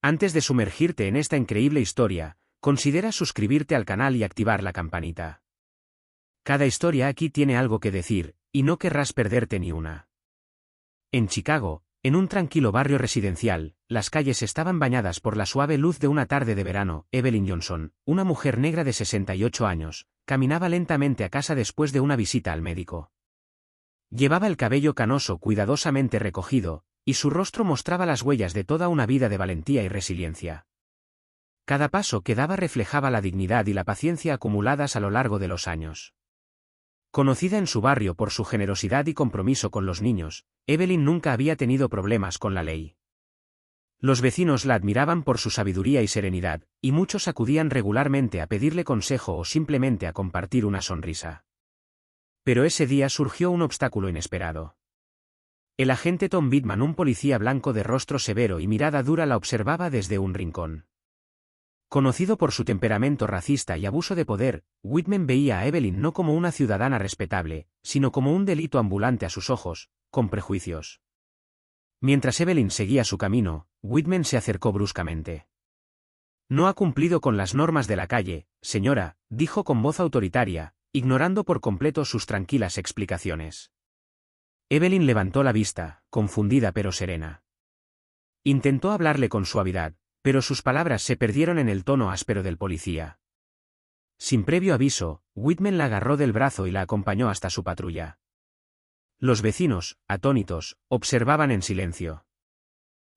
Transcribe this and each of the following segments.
Antes de sumergirte en esta increíble historia, considera suscribirte al canal y activar la campanita. Cada historia aquí tiene algo que decir, y no querrás perderte ni una. En Chicago, en un tranquilo barrio residencial, las calles estaban bañadas por la suave luz de una tarde de verano. Evelyn Johnson, una mujer negra de 68 años, caminaba lentamente a casa después de una visita al médico. Llevaba el cabello canoso cuidadosamente recogido, y su rostro mostraba las huellas de toda una vida de valentía y resiliencia. Cada paso que daba reflejaba la dignidad y la paciencia acumuladas a lo largo de los años. Conocida en su barrio por su generosidad y compromiso con los niños, Evelyn nunca había tenido problemas con la ley. Los vecinos la admiraban por su sabiduría y serenidad, y muchos acudían regularmente a pedirle consejo o simplemente a compartir una sonrisa. Pero ese día surgió un obstáculo inesperado. El agente Tom Bittman, un policía blanco de rostro severo y mirada dura, la observaba desde un rincón. Conocido por su temperamento racista y abuso de poder, Whitman veía a Evelyn no como una ciudadana respetable, sino como un delito ambulante a sus ojos, con prejuicios. Mientras Evelyn seguía su camino, Whitman se acercó bruscamente. «No ha cumplido con las normas de la calle, señora», dijo con voz autoritaria, ignorando por completo sus tranquilas explicaciones. Evelyn levantó la vista, confundida pero serena. Intentó hablarle con suavidad, pero sus palabras se perdieron en el tono áspero del policía. Sin previo aviso, Whitman la agarró del brazo y la acompañó hasta su patrulla. Los vecinos, atónitos, observaban en silencio.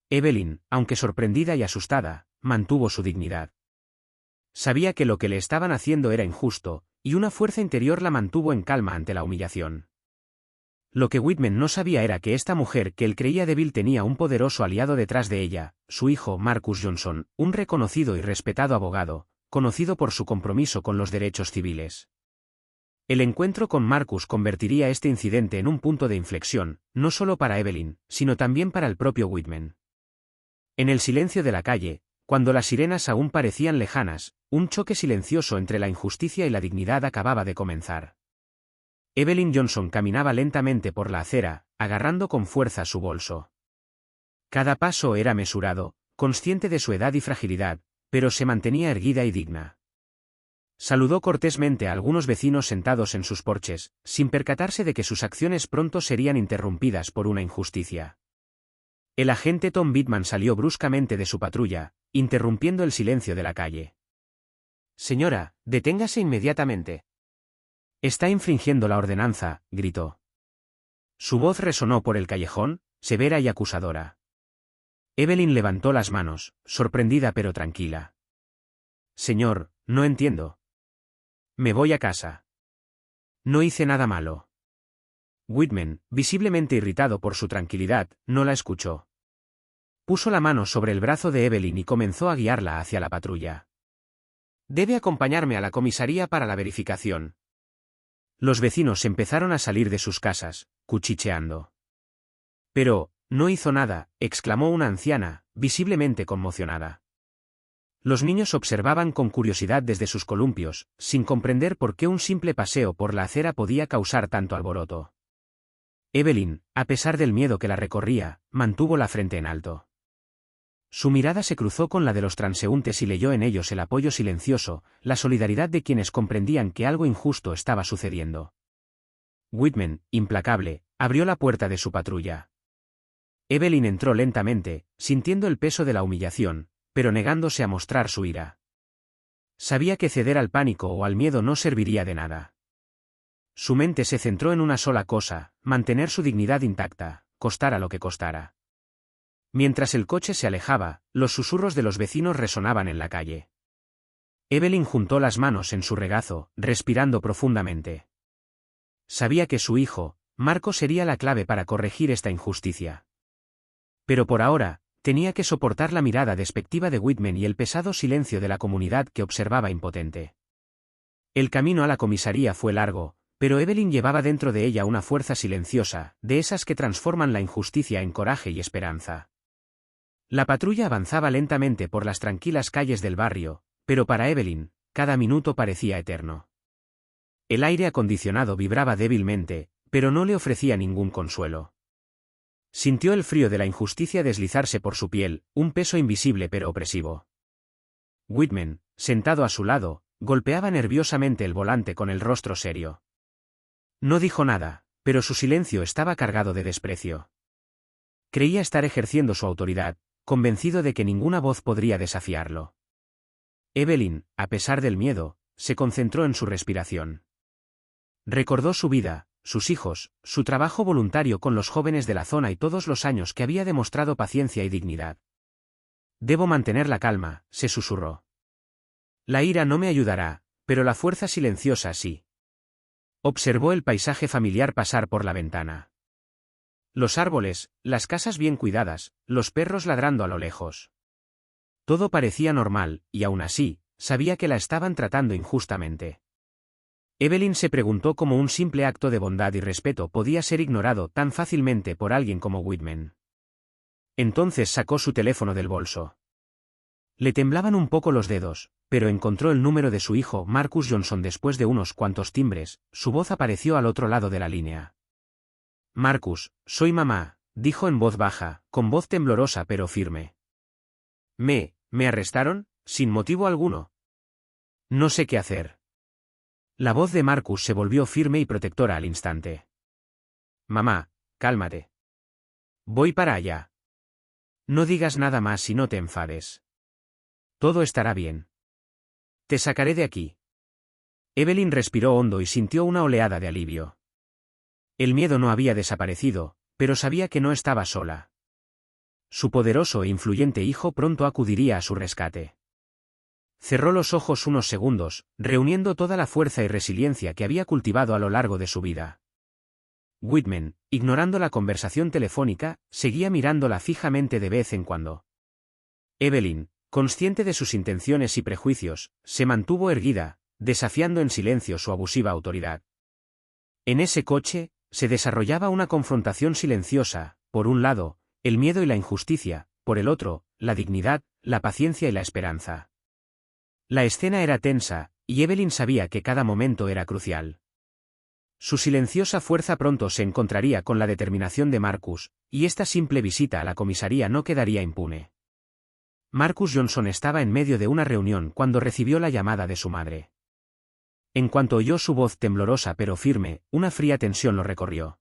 Evelyn, aunque sorprendida y asustada, mantuvo su dignidad. Sabía que lo que le estaban haciendo era injusto, y una fuerza interior la mantuvo en calma ante la humillación. Lo que Whitman no sabía era que esta mujer que él creía débil tenía un poderoso aliado detrás de ella, su hijo Marcus Johnson, un reconocido y respetado abogado, conocido por su compromiso con los derechos civiles. El encuentro con Marcus convertiría este incidente en un punto de inflexión, no solo para Evelyn, sino también para el propio Whitman. En el silencio de la calle, cuando las sirenas aún parecían lejanas, un choque silencioso entre la injusticia y la dignidad acababa de comenzar. Evelyn Johnson caminaba lentamente por la acera, agarrando con fuerza su bolso. Cada paso era mesurado, consciente de su edad y fragilidad, pero se mantenía erguida y digna. Saludó cortésmente a algunos vecinos sentados en sus porches, sin percatarse de que sus acciones pronto serían interrumpidas por una injusticia. El agente Tom Bittman salió bruscamente de su patrulla, interrumpiendo el silencio de la calle. «Señora, deténgase inmediatamente. Está infringiendo la ordenanza», gritó. Su voz resonó por el callejón, severa y acusadora. Evelyn levantó las manos, sorprendida pero tranquila. «Señor, no entiendo. Me voy a casa. No hice nada malo». Whitman, visiblemente irritado por su tranquilidad, no la escuchó. Puso la mano sobre el brazo de Evelyn y comenzó a guiarla hacia la patrulla. «Debe acompañarme a la comisaría para la verificación». Los vecinos empezaron a salir de sus casas, cuchicheando. «Pero, no hizo nada», exclamó una anciana, visiblemente conmocionada. Los niños observaban con curiosidad desde sus columpios, sin comprender por qué un simple paseo por la acera podía causar tanto alboroto. Evelyn, a pesar del miedo que la recorría, mantuvo la frente en alto. Su mirada se cruzó con la de los transeúntes y leyó en ellos el apoyo silencioso, la solidaridad de quienes comprendían que algo injusto estaba sucediendo. Whitman, implacable, abrió la puerta de su patrulla. Evelyn entró lentamente, sintiendo el peso de la humillación, pero negándose a mostrar su ira. Sabía que ceder al pánico o al miedo no serviría de nada. Su mente se centró en una sola cosa: mantener su dignidad intacta, costara lo que costara. Mientras el coche se alejaba, los susurros de los vecinos resonaban en la calle. Evelyn juntó las manos en su regazo, respirando profundamente. Sabía que su hijo, Marco, sería la clave para corregir esta injusticia. Pero por ahora, tenía que soportar la mirada despectiva de Whitman y el pesado silencio de la comunidad que observaba impotente. El camino a la comisaría fue largo, pero Evelyn llevaba dentro de ella una fuerza silenciosa, de esas que transforman la injusticia en coraje y esperanza. La patrulla avanzaba lentamente por las tranquilas calles del barrio, pero para Evelyn, cada minuto parecía eterno. El aire acondicionado vibraba débilmente, pero no le ofrecía ningún consuelo. Sintió el frío de la injusticia deslizarse por su piel, un peso invisible pero opresivo. Whitman, sentado a su lado, golpeaba nerviosamente el volante con el rostro serio. No dijo nada, pero su silencio estaba cargado de desprecio. Creía estar ejerciendo su autoridad, convencido de que ninguna voz podría desafiarlo. Evelyn, a pesar del miedo, se concentró en su respiración. Recordó su vida, sus hijos, su trabajo voluntario con los jóvenes de la zona y todos los años que había demostrado paciencia y dignidad. Debo mantener la calma, se susurró. La ira no me ayudará, pero la fuerza silenciosa sí. Observó el paisaje familiar pasar por la ventana. Los árboles, las casas bien cuidadas, los perros ladrando a lo lejos. Todo parecía normal, y aún así, sabía que la estaban tratando injustamente. Evelyn se preguntó cómo un simple acto de bondad y respeto podía ser ignorado tan fácilmente por alguien como Whitman. Entonces sacó su teléfono del bolso. Le temblaban un poco los dedos, pero encontró el número de su hijo Marcus Johnson después de unos cuantos timbres. Su voz apareció al otro lado de la línea. Marcus, soy mamá, dijo en voz baja, con voz temblorosa pero firme. ¿Me arrestaron? Sin motivo alguno. No sé qué hacer. La voz de Marcus se volvió firme y protectora al instante. Mamá, cálmate. Voy para allá. No digas nada más y no te enfades. Todo estará bien. Te sacaré de aquí. Evelyn respiró hondo y sintió una oleada de alivio. El miedo no había desaparecido, pero sabía que no estaba sola. Su poderoso e influyente hijo pronto acudiría a su rescate. Cerró los ojos unos segundos, reuniendo toda la fuerza y resiliencia que había cultivado a lo largo de su vida. Whitman, ignorando la conversación telefónica, seguía mirándola fijamente de vez en cuando. Evelyn, consciente de sus intenciones y prejuicios, se mantuvo erguida, desafiando en silencio su abusiva autoridad. En ese coche, se desarrollaba una confrontación silenciosa, por un lado, el miedo y la injusticia, por el otro, la dignidad, la paciencia y la esperanza. La escena era tensa, y Evelyn sabía que cada momento era crucial. Su silenciosa fuerza pronto se encontraría con la determinación de Marcus, y esta simple visita a la comisaría no quedaría impune. Marcus Johnson estaba en medio de una reunión cuando recibió la llamada de su madre. En cuanto oyó su voz temblorosa pero firme, una fría tensión lo recorrió.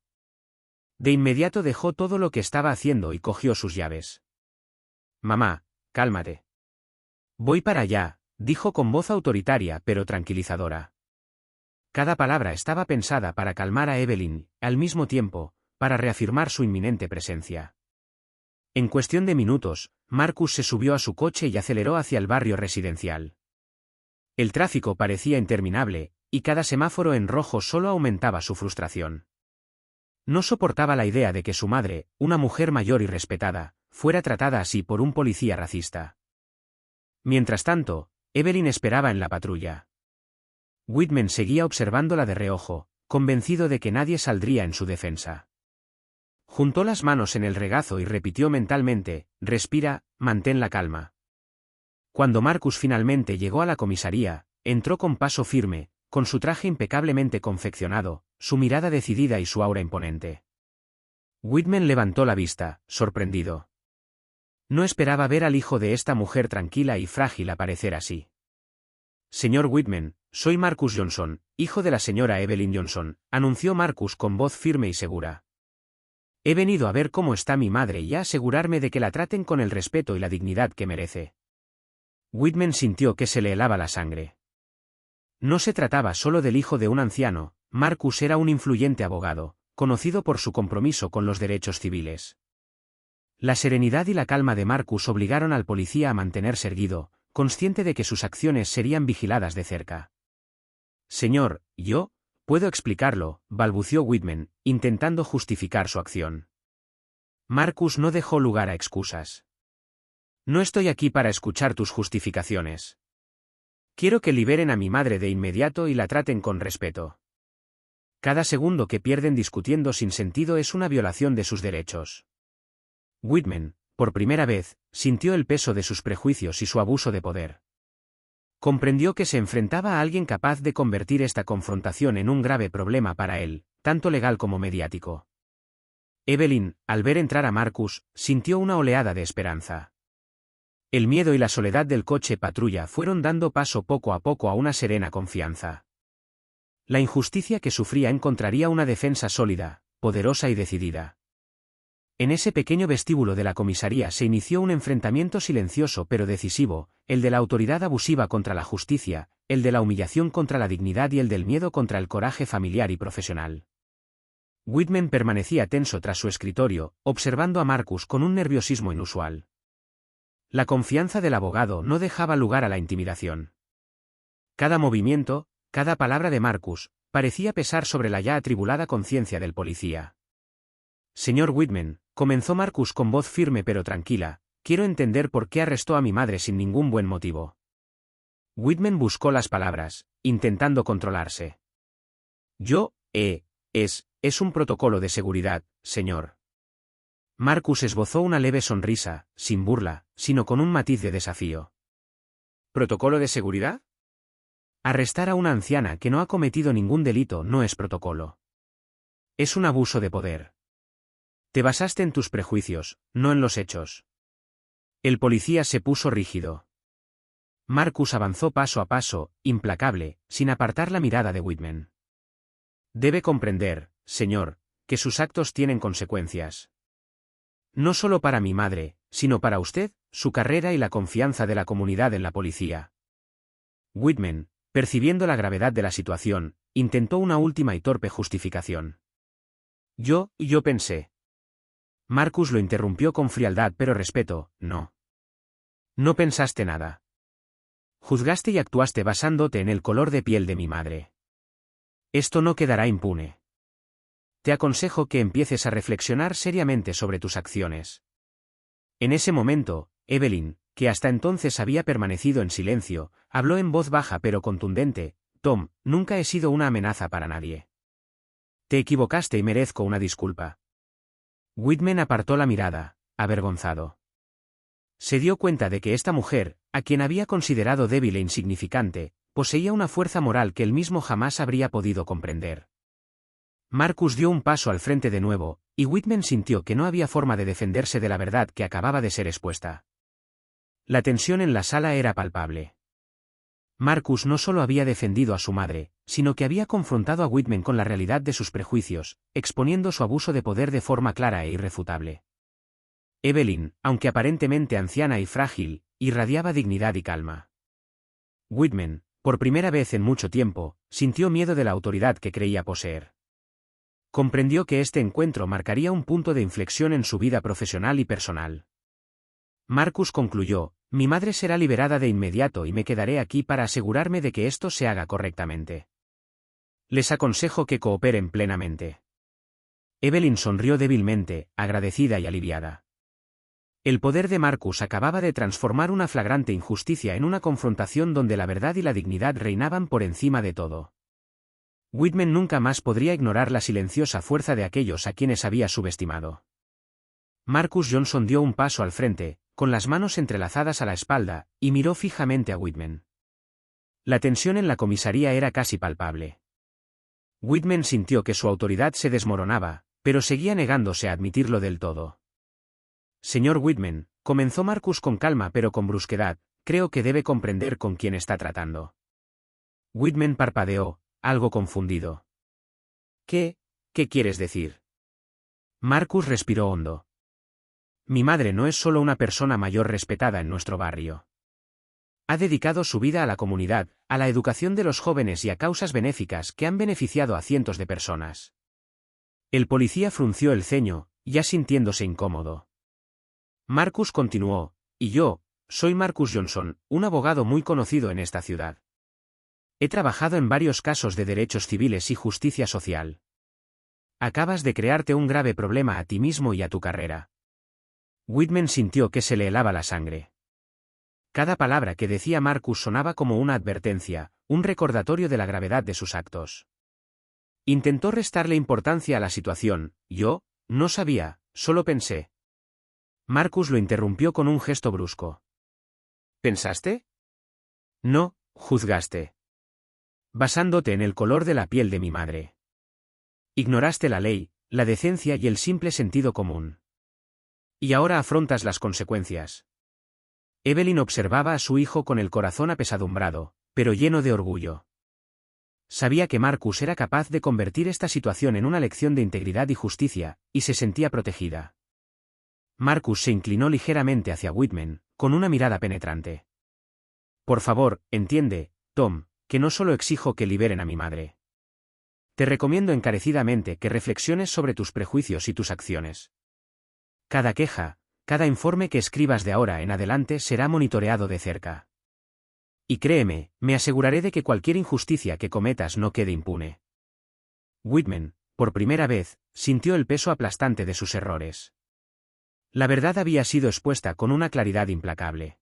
De inmediato dejó todo lo que estaba haciendo y cogió sus llaves. Mamá, cálmate. Voy para allá, dijo con voz autoritaria pero tranquilizadora. Cada palabra estaba pensada para calmar a Evelyn, al mismo tiempo, para reafirmar su inminente presencia. En cuestión de minutos, Marcus se subió a su coche y aceleró hacia el barrio residencial. El tráfico parecía interminable, y cada semáforo en rojo solo aumentaba su frustración. No soportaba la idea de que su madre, una mujer mayor y respetada, fuera tratada así por un policía racista. Mientras tanto, Evelyn esperaba en la patrulla. Whitman seguía observándola de reojo, convencido de que nadie saldría en su defensa. Juntó las manos en el regazo y repitió mentalmente, respira, mantén la calma. Cuando Marcus finalmente llegó a la comisaría, entró con paso firme, con su traje impecablemente confeccionado, su mirada decidida y su aura imponente. Whitman levantó la vista, sorprendido. No esperaba ver al hijo de esta mujer tranquila y frágil aparecer así. Señor Whitman, soy Marcus Johnson, hijo de la señora Evelyn Johnson, anunció Marcus con voz firme y segura. He venido a ver cómo está mi madre y a asegurarme de que la traten con el respeto y la dignidad que merece. Whitman sintió que se le helaba la sangre. No se trataba solo del hijo de un anciano, Marcus era un influyente abogado, conocido por su compromiso con los derechos civiles. La serenidad y la calma de Marcus obligaron al policía a mantenerse erguido, consciente de que sus acciones serían vigiladas de cerca. Señor, yo puedo explicarlo, balbució Whitman, intentando justificar su acción. Marcus no dejó lugar a excusas. No estoy aquí para escuchar tus justificaciones. Quiero que liberen a mi madre de inmediato y la traten con respeto. Cada segundo que pierden discutiendo sin sentido es una violación de sus derechos. Whitman, por primera vez, sintió el peso de sus prejuicios y su abuso de poder. Comprendió que se enfrentaba a alguien capaz de convertir esta confrontación en un grave problema para él, tanto legal como mediático. Evelyn, al ver entrar a Marcus, sintió una oleada de esperanza. El miedo y la soledad del coche patrulla fueron dando paso poco a poco a una serena confianza. La injusticia que sufría encontraría una defensa sólida, poderosa y decidida. En ese pequeño vestíbulo de la comisaría se inició un enfrentamiento silencioso pero decisivo, el de la autoridad abusiva contra la justicia, el de la humillación contra la dignidad y el del miedo contra el coraje familiar y profesional. Whitman permanecía tenso tras su escritorio, observando a Marcus con un nerviosismo inusual. La confianza del abogado no dejaba lugar a la intimidación. Cada movimiento, cada palabra de Marcus, parecía pesar sobre la ya atribulada conciencia del policía. Señor Whitman, comenzó Marcus con voz firme pero tranquila, quiero entender por qué arrestó a mi madre sin ningún buen motivo. Whitman buscó las palabras, intentando controlarse. Es un protocolo de seguridad, señor. Marcus esbozó una leve sonrisa, sin burla, sino con un matiz de desafío. ¿Protocolo de seguridad? Arrestar a una anciana que no ha cometido ningún delito no es protocolo. Es un abuso de poder. Te basaste en tus prejuicios, no en los hechos. El policía se puso rígido. Marcus avanzó paso a paso, implacable, sin apartar la mirada de Whitman. Debe comprender, señor, que sus actos tienen consecuencias. No solo para mi madre, sino para usted, su carrera y la confianza de la comunidad en la policía. Whitman, percibiendo la gravedad de la situación, intentó una última y torpe justificación. Yo pensé. Marcus lo interrumpió con frialdad pero respeto, no. No pensaste nada. Juzgaste y actuaste basándote en el color de piel de mi madre. Esto no quedará impune. Te aconsejo que empieces a reflexionar seriamente sobre tus acciones. En ese momento, Evelyn, que hasta entonces había permanecido en silencio, habló en voz baja pero contundente, Tom, nunca he sido una amenaza para nadie. Te equivocaste y merezco una disculpa. Whitman apartó la mirada, avergonzado. Se dio cuenta de que esta mujer, a quien había considerado débil e insignificante, poseía una fuerza moral que él mismo jamás habría podido comprender. Marcus dio un paso al frente de nuevo, y Whitman sintió que no había forma de defenderse de la verdad que acababa de ser expuesta. La tensión en la sala era palpable. Marcus no solo había defendido a su madre, sino que había confrontado a Whitman con la realidad de sus prejuicios, exponiendo su abuso de poder de forma clara e irrefutable. Evelyn, aunque aparentemente anciana y frágil, irradiaba dignidad y calma. Whitman, por primera vez en mucho tiempo, sintió miedo de la autoridad que creía poseer. Comprendió que este encuentro marcaría un punto de inflexión en su vida profesional y personal. Marcus concluyó, mi madre será liberada de inmediato y me quedaré aquí para asegurarme de que esto se haga correctamente. Les aconsejo que cooperen plenamente. Evelyn sonrió débilmente, agradecida y aliviada. El poder de Marcus acababa de transformar una flagrante injusticia en una confrontación donde la verdad y la dignidad reinaban por encima de todo. Whitman nunca más podría ignorar la silenciosa fuerza de aquellos a quienes había subestimado. Marcus Johnson dio un paso al frente, con las manos entrelazadas a la espalda, y miró fijamente a Whitman. La tensión en la comisaría era casi palpable. Whitman sintió que su autoridad se desmoronaba, pero seguía negándose a admitirlo del todo. Señor Whitman, comenzó Marcus con calma pero con brusquedad, creo que debe comprender con quién está tratando. Whitman parpadeó, algo confundido. ¿Qué quieres decir? Marcus respiró hondo. Mi madre no es solo una persona mayor respetada en nuestro barrio. Ha dedicado su vida a la comunidad, a la educación de los jóvenes y a causas benéficas que han beneficiado a cientos de personas. El policía frunció el ceño, ya sintiéndose incómodo. Marcus continuó, y yo, soy Marcus Johnson, un abogado muy conocido en esta ciudad. He trabajado en varios casos de derechos civiles y justicia social. Acabas de crearte un grave problema a ti mismo y a tu carrera. Whitman sintió que se le helaba la sangre. Cada palabra que decía Marcus sonaba como una advertencia, un recordatorio de la gravedad de sus actos. Intentó restarle importancia a la situación, yo, no sabía, solo pensé. Marcus lo interrumpió con un gesto brusco. ¿Pensaste? No, juzgaste. Basándote en el color de la piel de mi madre. Ignoraste la ley, la decencia y el simple sentido común. Y ahora afrontas las consecuencias. Evelyn observaba a su hijo con el corazón apesadumbrado, pero lleno de orgullo. Sabía que Marcus era capaz de convertir esta situación en una lección de integridad y justicia, y se sentía protegida. Marcus se inclinó ligeramente hacia Whitman, con una mirada penetrante. Por favor, entiende, Tom, que no solo exijo que liberen a mi madre. Te recomiendo encarecidamente que reflexiones sobre tus prejuicios y tus acciones. Cada queja, cada informe que escribas de ahora en adelante será monitoreado de cerca. Y créeme, me aseguraré de que cualquier injusticia que cometas no quede impune. Whitman, por primera vez, sintió el peso aplastante de sus errores. La verdad había sido expuesta con una claridad implacable.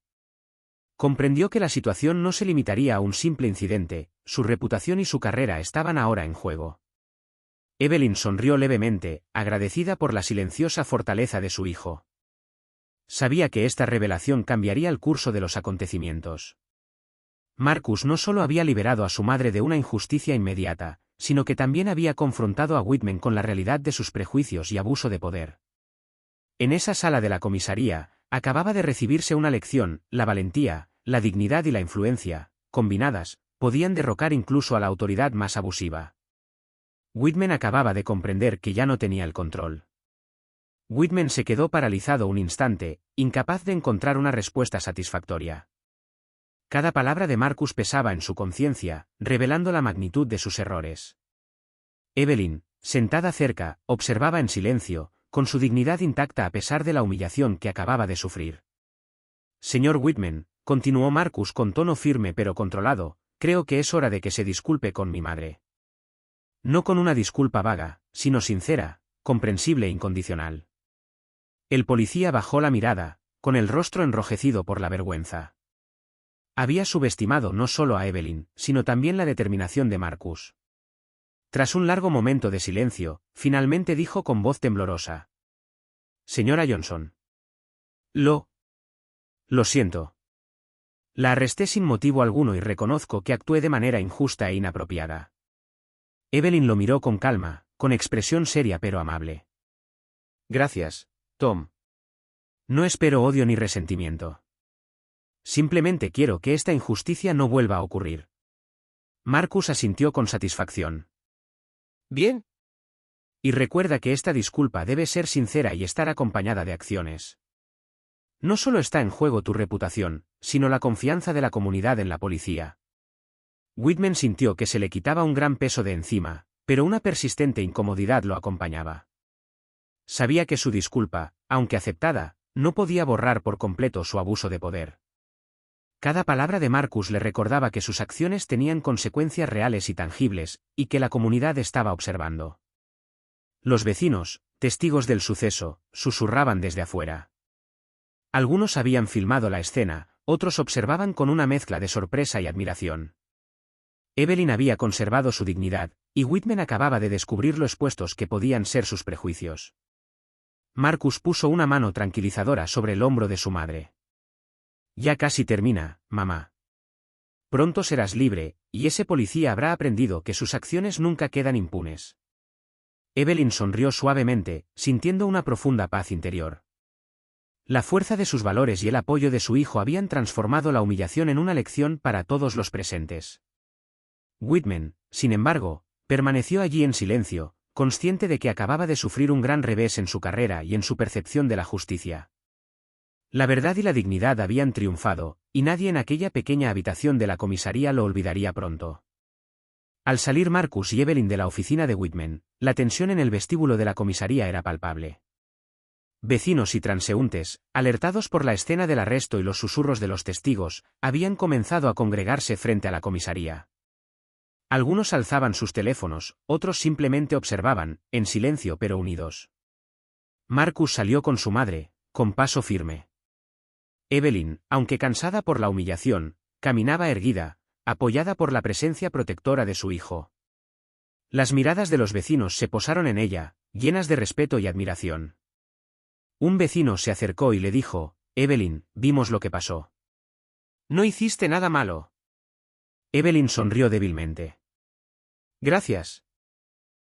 Comprendió que la situación no se limitaría a un simple incidente, su reputación y su carrera estaban ahora en juego. Evelyn sonrió levemente, agradecida por la silenciosa fortaleza de su hijo. Sabía que esta revelación cambiaría el curso de los acontecimientos. Marcus no solo había liberado a su madre de una injusticia inmediata, sino que también había confrontado a Whitman con la realidad de sus prejuicios y abuso de poder. En esa sala de la comisaría, acababa de recibirse una lección: la valentía, la dignidad y la influencia, combinadas, podían derrocar incluso a la autoridad más abusiva. Whitman acababa de comprender que ya no tenía el control. Whitman se quedó paralizado un instante, incapaz de encontrar una respuesta satisfactoria. Cada palabra de Marcus pesaba en su conciencia, revelando la magnitud de sus errores. Evelyn, sentada cerca, observaba en silencio, con su dignidad intacta a pesar de la humillación que acababa de sufrir. Señor Whitman, continuó Marcus con tono firme pero controlado, creo que es hora de que se disculpe con mi madre. No con una disculpa vaga, sino sincera, comprensible e incondicional. El policía bajó la mirada, con el rostro enrojecido por la vergüenza. Había subestimado no solo a Evelyn, sino también la determinación de Marcus. Tras un largo momento de silencio, finalmente dijo con voz temblorosa: Señora Johnson. Lo siento. La arresté sin motivo alguno y reconozco que actué de manera injusta e inapropiada. Evelyn lo miró con calma, con expresión seria pero amable. Gracias, Tom. No espero odio ni resentimiento. Simplemente quiero que esta injusticia no vuelva a ocurrir. Marcus asintió con satisfacción. Bien. Y recuerda que esta disculpa debe ser sincera y estar acompañada de acciones. No solo está en juego tu reputación, sino la confianza de la comunidad en la policía. Whitman sintió que se le quitaba un gran peso de encima, pero una persistente incomodidad lo acompañaba. Sabía que su disculpa, aunque aceptada, no podía borrar por completo su abuso de poder. Cada palabra de Marcus le recordaba que sus acciones tenían consecuencias reales y tangibles, y que la comunidad estaba observando. Los vecinos, testigos del suceso, susurraban desde afuera. Algunos habían filmado la escena, otros observaban con una mezcla de sorpresa y admiración. Evelyn había conservado su dignidad, y Whitman acababa de descubrir lo expuestos que podían ser sus prejuicios. Marcus puso una mano tranquilizadora sobre el hombro de su madre. Ya casi termina, mamá. Pronto serás libre, y ese policía habrá aprendido que sus acciones nunca quedan impunes. Evelyn sonrió suavemente, sintiendo una profunda paz interior. La fuerza de sus valores y el apoyo de su hijo habían transformado la humillación en una lección para todos los presentes. Whitman, sin embargo, permaneció allí en silencio, consciente de que acababa de sufrir un gran revés en su carrera y en su percepción de la justicia. La verdad y la dignidad habían triunfado, y nadie en aquella pequeña habitación de la comisaría lo olvidaría pronto. Al salir Marcus y Evelyn de la oficina de Whitman, la tensión en el vestíbulo de la comisaría era palpable. Vecinos y transeúntes, alertados por la escena del arresto y los susurros de los testigos, habían comenzado a congregarse frente a la comisaría. Algunos alzaban sus teléfonos, otros simplemente observaban, en silencio pero unidos. Marcus salió con su madre, con paso firme. Evelyn, aunque cansada por la humillación, caminaba erguida, apoyada por la presencia protectora de su hijo. Las miradas de los vecinos se posaron en ella, llenas de respeto y admiración. Un vecino se acercó y le dijo: Evelyn, vimos lo que pasó. No hiciste nada malo. Evelyn sonrió débilmente. Gracias.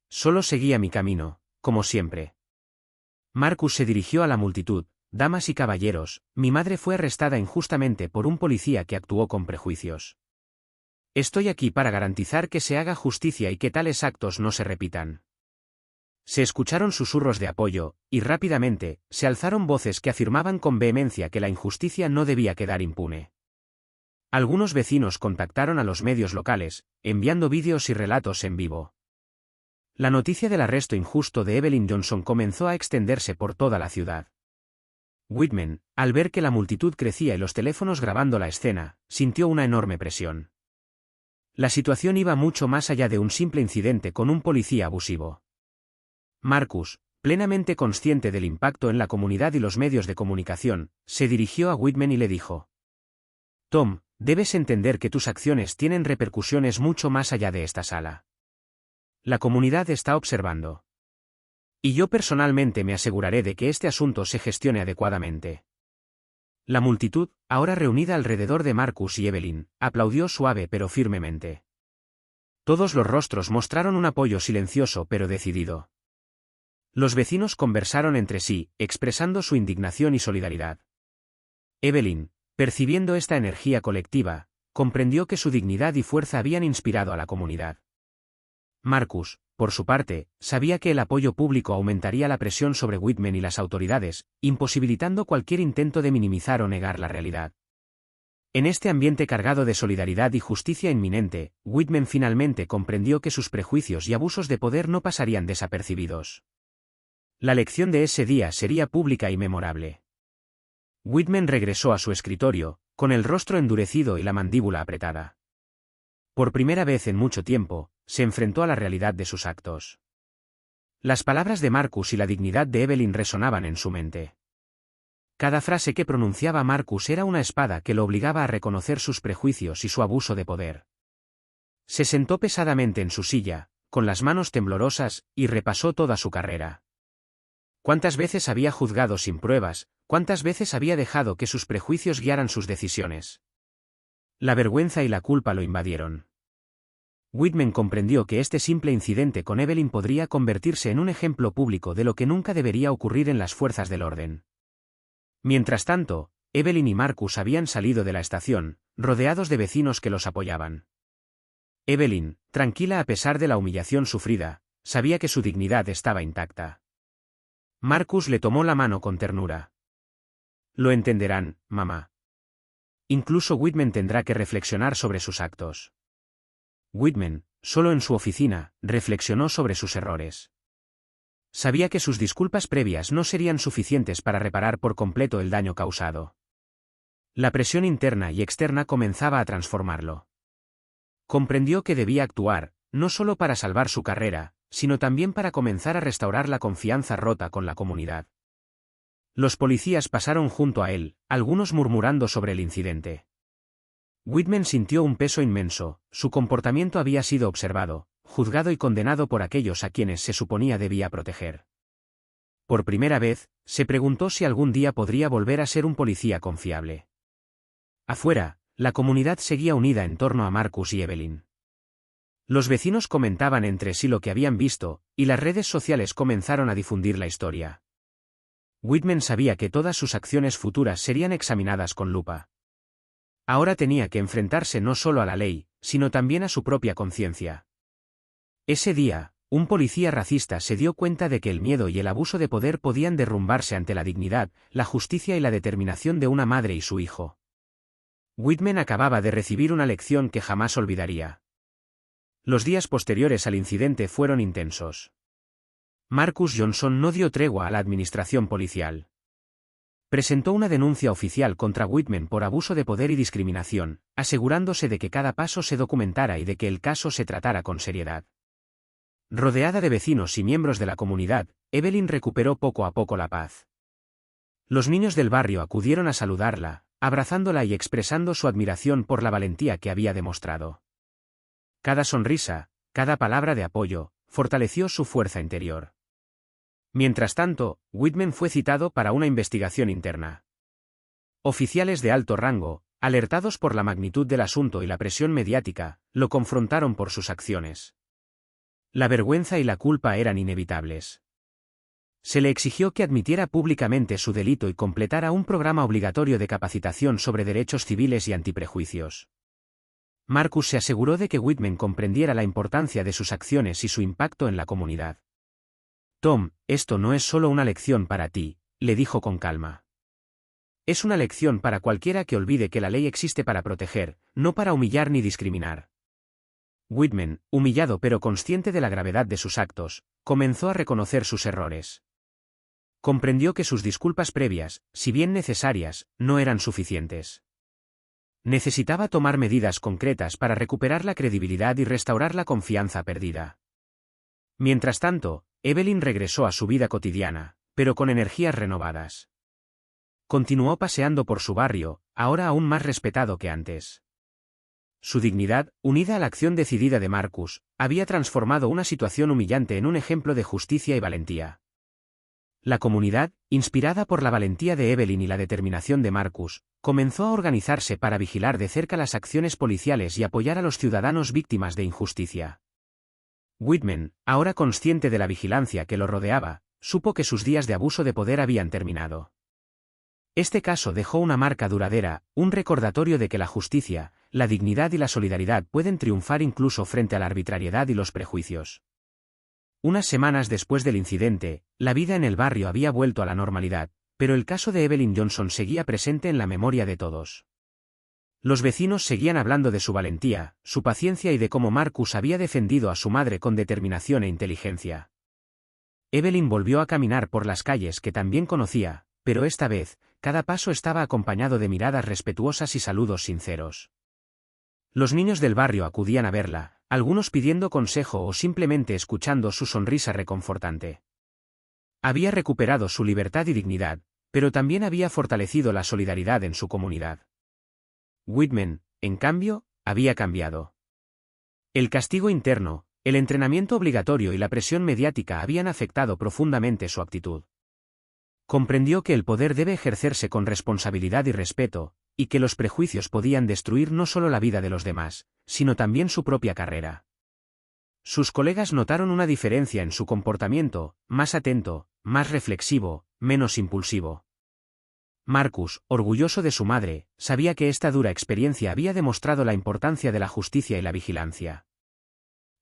Solo seguía mi camino, como siempre. Marcus se dirigió a la multitud. Damas y caballeros, mi madre fue arrestada injustamente por un policía que actuó con prejuicios. Estoy aquí para garantizar que se haga justicia y que tales actos no se repitan. Se escucharon susurros de apoyo, y rápidamente, se alzaron voces que afirmaban con vehemencia que la injusticia no debía quedar impune. Algunos vecinos contactaron a los medios locales, enviando vídeos y relatos en vivo. La noticia del arresto injusto de Evelyn Johnson comenzó a extenderse por toda la ciudad. Whitman, al ver que la multitud crecía y los teléfonos grabando la escena, sintió una enorme presión. La situación iba mucho más allá de un simple incidente con un policía abusivo. Marcus, plenamente consciente del impacto en la comunidad y los medios de comunicación, se dirigió a Whitman y le dijo: Tom, debes entender que tus acciones tienen repercusiones mucho más allá de esta sala. La comunidad está observando. Y yo personalmente me aseguraré de que este asunto se gestione adecuadamente. La multitud, ahora reunida alrededor de Marcus y Evelyn, aplaudió suave pero firmemente. Todos los rostros mostraron un apoyo silencioso pero decidido. Los vecinos conversaron entre sí, expresando su indignación y solidaridad. Evelyn, percibiendo esta energía colectiva, comprendió que su dignidad y fuerza habían inspirado a la comunidad. Marcus, por su parte, sabía que el apoyo público aumentaría la presión sobre Whitman y las autoridades, imposibilitando cualquier intento de minimizar o negar la realidad. En este ambiente cargado de solidaridad y justicia inminente, Whitman finalmente comprendió que sus prejuicios y abusos de poder no pasarían desapercibidos. La lección de ese día sería pública y memorable. Whitman regresó a su escritorio, con el rostro endurecido y la mandíbula apretada. Por primera vez en mucho tiempo, se enfrentó a la realidad de sus actos. Las palabras de Marcus y la dignidad de Evelyn resonaban en su mente. Cada frase que pronunciaba Marcus era una espada que lo obligaba a reconocer sus prejuicios y su abuso de poder. Se sentó pesadamente en su silla, con las manos temblorosas, y repasó toda su carrera. ¿Cuántas veces había juzgado sin pruebas? ¿Cuántas veces había dejado que sus prejuicios guiaran sus decisiones? La vergüenza y la culpa lo invadieron. Whitman comprendió que este simple incidente con Evelyn podría convertirse en un ejemplo público de lo que nunca debería ocurrir en las fuerzas del orden. Mientras tanto, Evelyn y Marcus habían salido de la estación, rodeados de vecinos que los apoyaban. Evelyn, tranquila a pesar de la humillación sufrida, sabía que su dignidad estaba intacta. Marcus le tomó la mano con ternura. Lo entenderán, mamá. Incluso Whitman tendrá que reflexionar sobre sus actos. Whitman, solo en su oficina, reflexionó sobre sus errores. Sabía que sus disculpas previas no serían suficientes para reparar por completo el daño causado. La presión interna y externa comenzaba a transformarlo. Comprendió que debía actuar, no solo para salvar su carrera, sino también para comenzar a restaurar la confianza rota con la comunidad. Los policías pasaron junto a él, algunos murmurando sobre el incidente. Whitman sintió un peso inmenso, su comportamiento había sido observado, juzgado y condenado por aquellos a quienes se suponía debía proteger. Por primera vez, se preguntó si algún día podría volver a ser un policía confiable. Afuera, la comunidad seguía unida en torno a Marcus y Evelyn. Los vecinos comentaban entre sí lo que habían visto, y las redes sociales comenzaron a difundir la historia. Whitman sabía que todas sus acciones futuras serían examinadas con lupa. Ahora tenía que enfrentarse no solo a la ley, sino también a su propia conciencia. Ese día, un policía racista se dio cuenta de que el miedo y el abuso de poder podían derrumbarse ante la dignidad, la justicia y la determinación de una madre y su hijo. Whitman acababa de recibir una lección que jamás olvidaría. Los días posteriores al incidente fueron intensos. Marcus Johnson no dio tregua a la administración policial. Presentó una denuncia oficial contra Whitman por abuso de poder y discriminación, asegurándose de que cada paso se documentara y de que el caso se tratara con seriedad. Rodeada de vecinos y miembros de la comunidad, Evelyn recuperó poco a poco la paz. Los niños del barrio acudieron a saludarla, abrazándola y expresando su admiración por la valentía que había demostrado. Cada sonrisa, cada palabra de apoyo, fortaleció su fuerza interior. Mientras tanto, Whitman fue citado para una investigación interna. Oficiales de alto rango, alertados por la magnitud del asunto y la presión mediática, lo confrontaron por sus acciones. La vergüenza y la culpa eran inevitables. Se le exigió que admitiera públicamente su delito y completara un programa obligatorio de capacitación sobre derechos civiles y antiprejuicios. Marcus se aseguró de que Whitman comprendiera la importancia de sus acciones y su impacto en la comunidad. Tom, esto no es solo una lección para ti, le dijo con calma. Es una lección para cualquiera que olvide que la ley existe para proteger, no para humillar ni discriminar. Whitman, humillado pero consciente de la gravedad de sus actos, comenzó a reconocer sus errores. Comprendió que sus disculpas previas, si bien necesarias, no eran suficientes. Necesitaba tomar medidas concretas para recuperar la credibilidad y restaurar la confianza perdida. Mientras tanto, Evelyn regresó a su vida cotidiana, pero con energías renovadas. Continuó paseando por su barrio, ahora aún más respetado que antes. Su dignidad, unida a la acción decidida de Marcus, había transformado una situación humillante en un ejemplo de justicia y valentía. La comunidad, inspirada por la valentía de Evelyn y la determinación de Marcus, comenzó a organizarse para vigilar de cerca las acciones policiales y apoyar a los ciudadanos víctimas de injusticia. Whitman, ahora consciente de la vigilancia que lo rodeaba, supo que sus días de abuso de poder habían terminado. Este caso dejó una marca duradera, un recordatorio de que la justicia, la dignidad y la solidaridad pueden triunfar incluso frente a la arbitrariedad y los prejuicios. Unas semanas después del incidente, la vida en el barrio había vuelto a la normalidad, pero el caso de Evelyn Johnson seguía presente en la memoria de todos. Los vecinos seguían hablando de su valentía, su paciencia y de cómo Marcus había defendido a su madre con determinación e inteligencia. Evelyn volvió a caminar por las calles que también conocía, pero esta vez, cada paso estaba acompañado de miradas respetuosas y saludos sinceros. Los niños del barrio acudían a verla, algunos pidiendo consejo o simplemente escuchando su sonrisa reconfortante. Había recuperado su libertad y dignidad, pero también había fortalecido la solidaridad en su comunidad. Whitman, en cambio, había cambiado. El castigo interno, el entrenamiento obligatorio y la presión mediática habían afectado profundamente su actitud. Comprendió que el poder debe ejercerse con responsabilidad y respeto, y que los prejuicios podían destruir no solo la vida de los demás, sino también su propia carrera. Sus colegas notaron una diferencia en su comportamiento, más atento, más reflexivo, menos impulsivo. Marcus, orgulloso de su madre, sabía que esta dura experiencia había demostrado la importancia de la justicia y la vigilancia.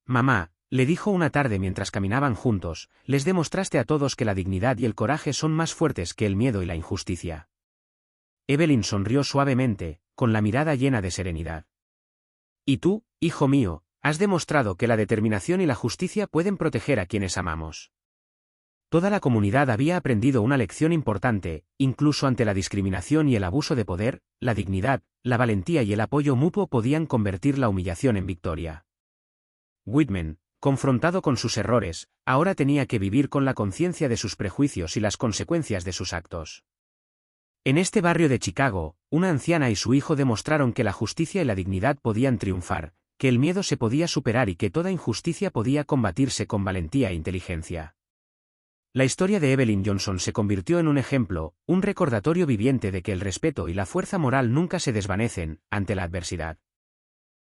«Mamá», le dijo una tarde mientras caminaban juntos, «les demostraste a todos que la dignidad y el coraje son más fuertes que el miedo y la injusticia». Evelyn sonrió suavemente, con la mirada llena de serenidad. «Y tú, hijo mío, has demostrado que la determinación y la justicia pueden proteger a quienes amamos». Toda la comunidad había aprendido una lección importante, incluso ante la discriminación y el abuso de poder, la dignidad, la valentía y el apoyo mutuo podían convertir la humillación en victoria. Whitman, confrontado con sus errores, ahora tenía que vivir con la conciencia de sus prejuicios y las consecuencias de sus actos. En este barrio de Chicago, una anciana y su hijo demostraron que la justicia y la dignidad podían triunfar, que el miedo se podía superar y que toda injusticia podía combatirse con valentía e inteligencia. La historia de Evelyn Johnson se convirtió en un ejemplo, un recordatorio viviente de que el respeto y la fuerza moral nunca se desvanecen ante la adversidad.